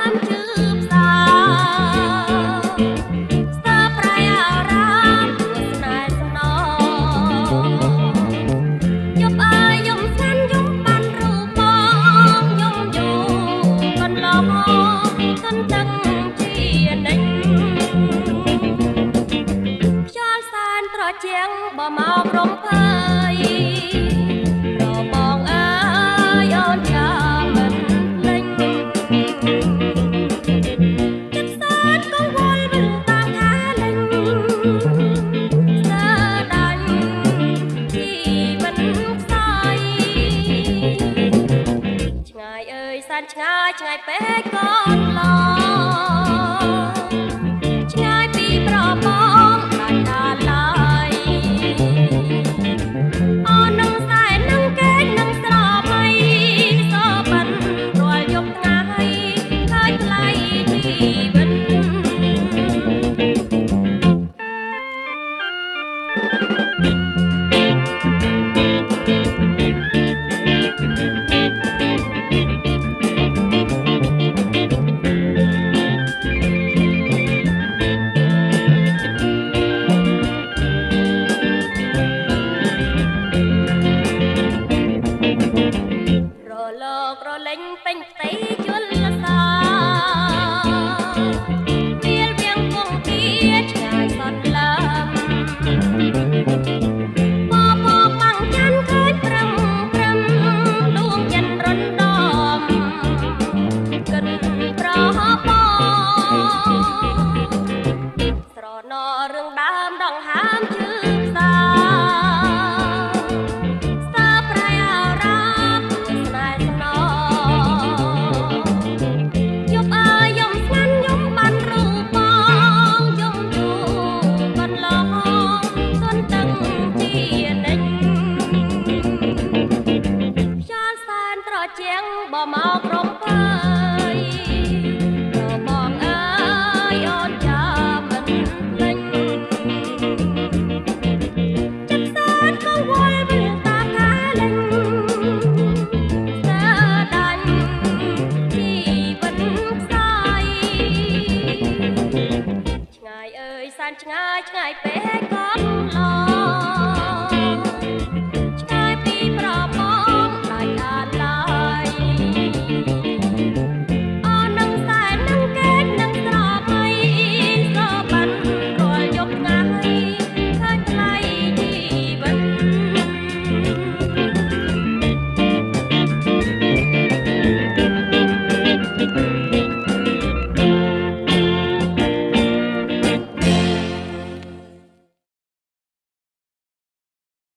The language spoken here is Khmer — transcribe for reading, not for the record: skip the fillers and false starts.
មជឿផ្សាស្ទើរប្រៃអារាមស្នេហ៍ស្នងយប់អើយយំស្ងាត់យំបានរូបបងយំយូរកន្លងកន្ទឹងជានិញខ្យល់សែនត្រជាងបើមករំភើយរបងអើយអូនចាំមិនភ្លេចចិត្តសែនកង្វល់វិលតាមខាលេងស្ទើរដាច់ជីវិតខ្សោយឆ្ងាយអើយសែនឆ្ងាយឆ្ងាយពេកកូនឡឆ្ងាយពីប្របងដាច់ដាឡើយអូននឹងសែននឹងគេនឹងស្រមៃសបិនរាល់យប់ថ្ងៃហើយថ្លៃជីវិតរលករលេងពេញផ្ទៃជលសាវាលវាងគង់គាឆ្ងាយសន្លឹមពពបាំងច័ន្ទឃើញព្រឹមព្រឹមដួងចិត្តរំដំកិនប្រហបងស្រណរឿងដើមដង្ហើមជឿផ្សាស្ទើរប្រៃអារាមស្នេហ៍ស្នងយប់អើយយំស្ងាត់យំបានរូបបងយំយូរកន្លងកន្ទឹងជានិញខ្យល់សែនត្រជាងបើមករំភើយរបងអើយអូនចាំមិនភ្លេចចិត្តសែនកង្វល់វិលតាមខាលេងស្ទើរដាច់ជីវិតខ្សោយឆ្ងាយអើយសែនឆ្ងាយឆ្ងាយពេកកូនឡ